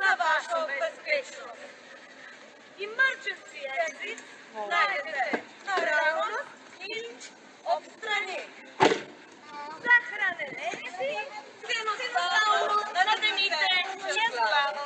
na vašo bezpečnost. Emergency exit najdete naravnost in ob strani. Zahrane reči, enostavno nadenite čez glavo.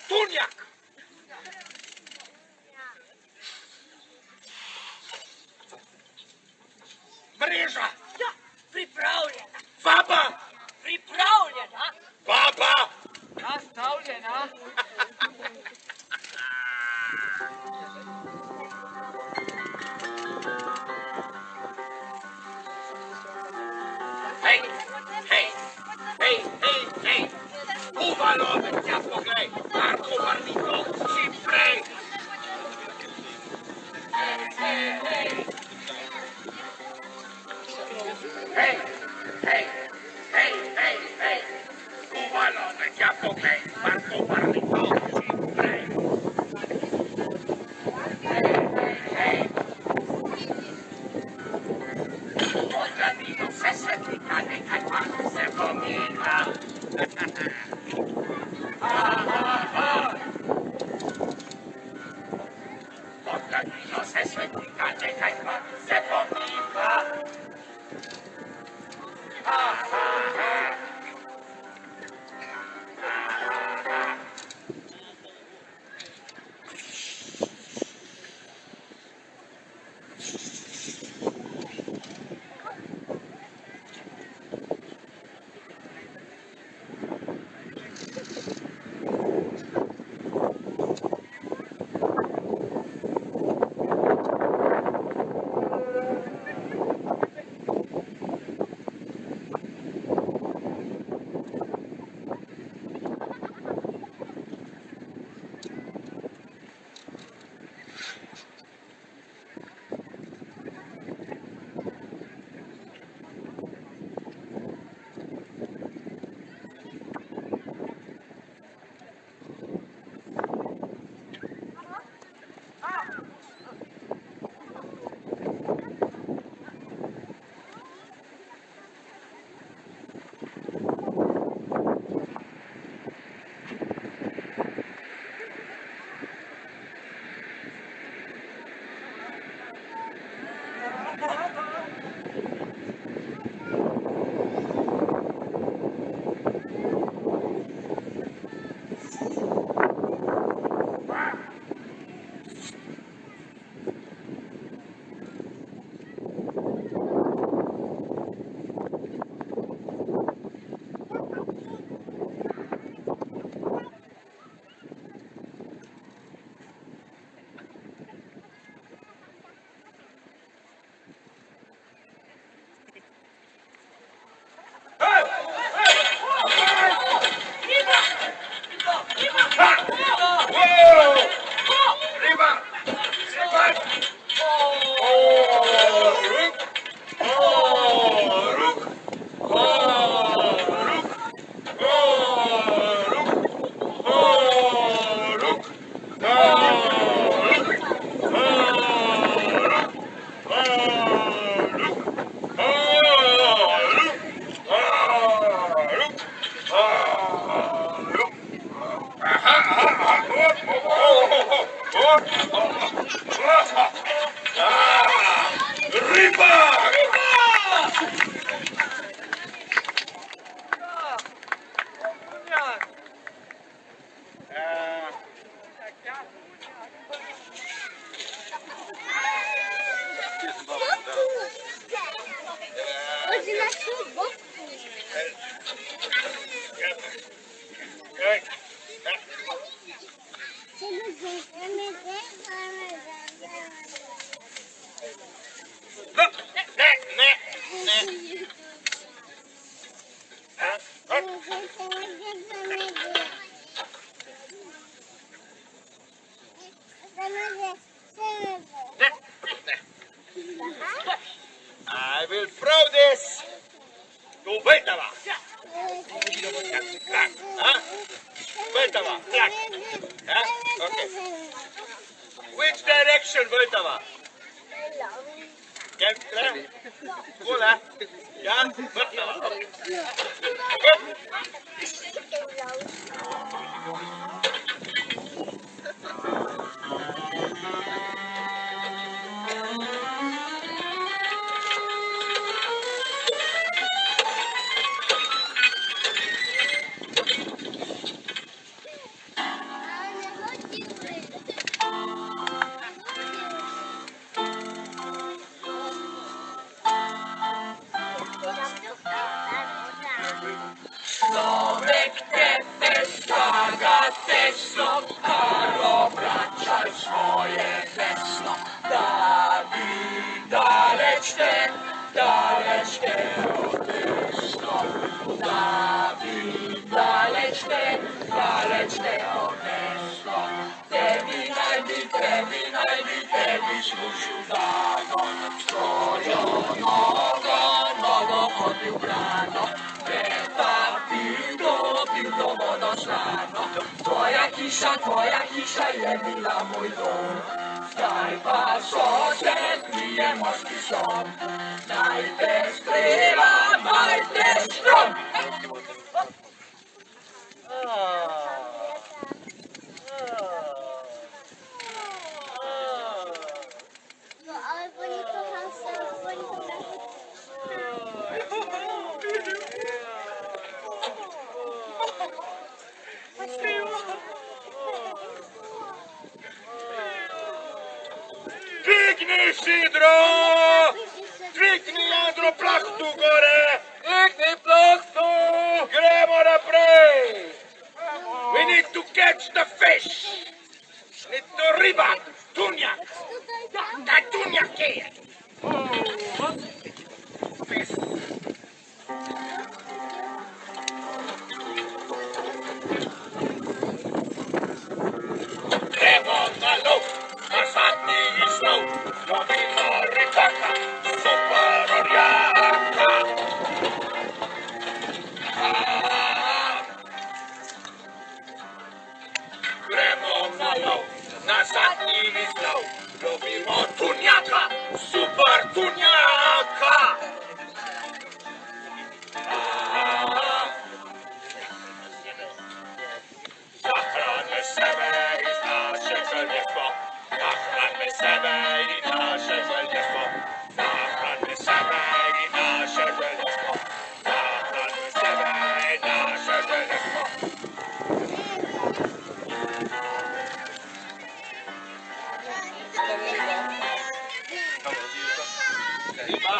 Tunjak. Mreža. Ja, pripravljena. Vaba. Pripravljena. Baba. Nastavljena. Hej, hej, hej, hej, hej. Uvalove, ja poglej. Marko Barnito, čim prej. Hej, hej, hej. Hej, hej, hej, hej, hej. Uvalove, ja poglej. Marko Barnito, čim prej. Hej, hej, hej. Odradimo se svetlika, nekaj pa se pomika. Odradimo se svetlika, nekaj pa se pomika. I will throw this to Vltava. Huh? Vltava, track. Huh? Okay. Which direction, Vltava? Gula. Yeah? Vltava. desno, Karlo, vraćaj svoje heslo. Da bi daleć te odneslo. Da bi daleć te odneslo. Tebi najbi, tebi služil zagon. Svojo nogo od Ljubljano. Preta bilo vodoslano. Tvoja hiša je bila moj dom. Zdaj pa sosed pije morski som. Najte strela, najte štrom. Ale oni to Dvigni, Sidro! Dvigni, Andro, plachtu gore! Dvigni plachtu! Gremo naprej! We need to catch the fish! Need to riba, tunjak! Da tunjak je! Gremo na lov, na zadnji iznov, lovimo ribaka, super orjaka. Gremo na lov, na zadnji iznov, lovimo tunjaka, super tunjaka. Zahraňme sebe i naše željestvo. Zahraňme sebe i naše željestvo. Zahraňme sebe i naše željestvo. Zahraňme sebe i naše željestvo. Riba.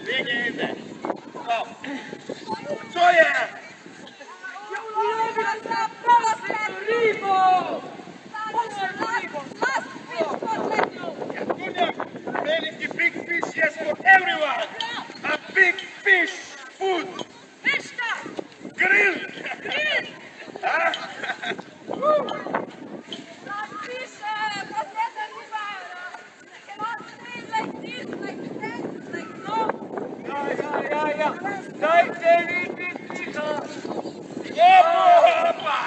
Digniente. Stop. Co je? Veliki big fish is for everyone. A big fish food. Grill. Huh? Dajte vidi tiho! Opa!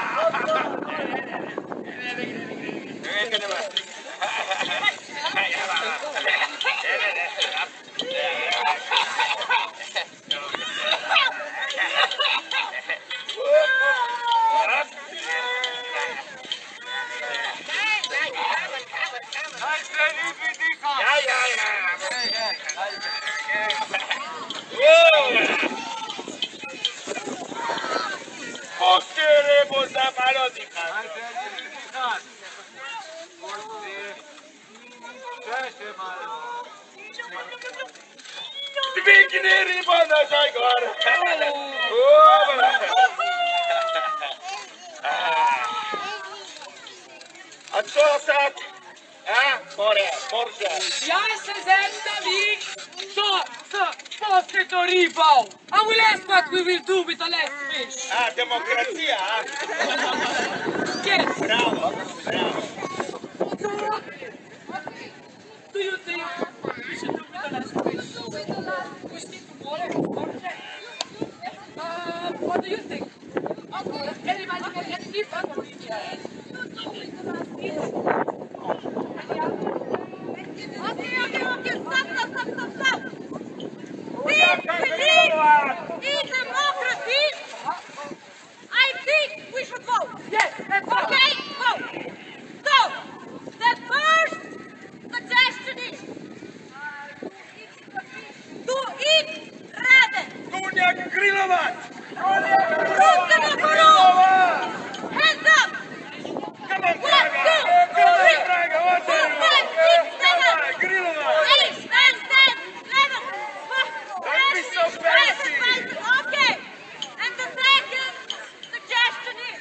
Dajte vidi tiho! Posteremo za malo dihati. Dajte vidi tiho! Češe malo! Dvigni ribo nazaj gor. A co sad? Borže. Ja se zeptam ih što s posjeto ribov. And we'll ask what we will do with the last fish. Demokracija, a? Yes. Bravo, bravo. Do you think we should do with the last fish? We speak tomorrow, Borje. What do you think? Everybody can get different. Okay, stop. We live in democracy. I think we should vote. Yes, let's go. Okay, vote. So, the first suggestion is to eat rabbit. Tunjak grilovat. Ruke na koru. Hands up. Come on, 1, 2, Praga. 3, Come on, 4, Praga. What 5, 6, 7, Grilovat. 8, 9, 10, 11, 12, Don't be so fancy. Okay. And the second suggestion is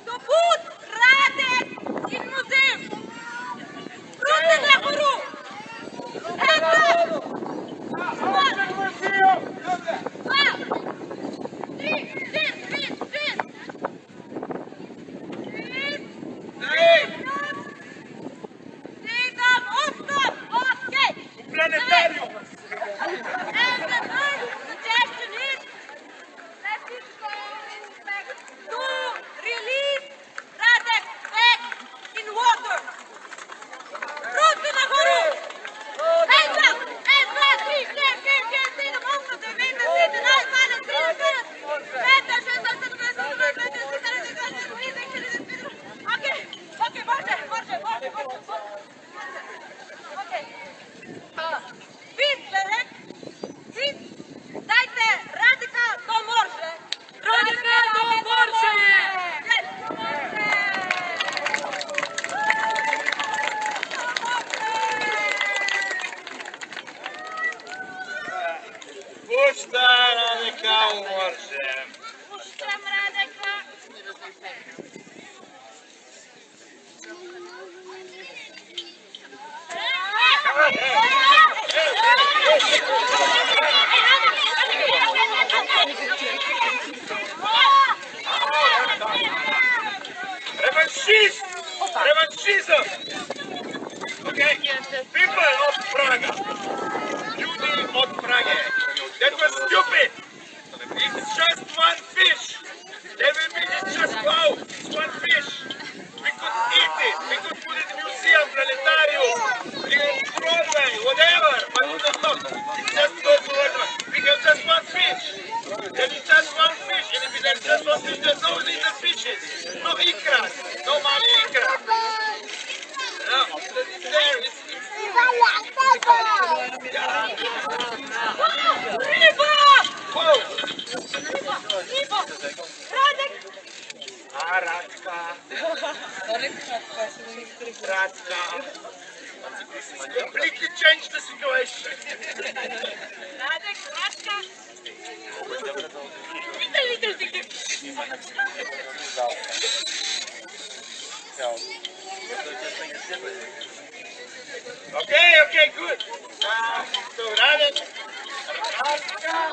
to put rabbit in museum. Ruke na koru. Hands up. 1, Planetarium. And the third suggestion is to release rabbit back in water. Ruke na koru. Hands up. Hands up. Okay, Borje. Okay. Dajte radika do morze. Radika do morze. Pušta radika u morze. Pušćam radika. Revanchism. Okay, people of Praga, ljudi od Prague, that was stupid. It's just one fish. It's just wow, it's one fish. We could eat it. We could put it in museum, planetarium, in Broadway, whatever. But no, it's just go forward. We have just one fish. There is just one fish, and if there's just one fish, there's no little fishes. No ikras, no mali ikras. No, it's there. It's Riba! wow. Riba! Radek! Radka. Radka. completely changed the situation. Radek, Radka. Little thing. Okay, good. So Radek, Radka.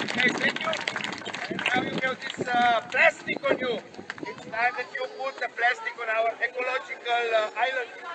Okay, thank you. And now you have this plastic on you. It's time that you put the plastic on our ecological island.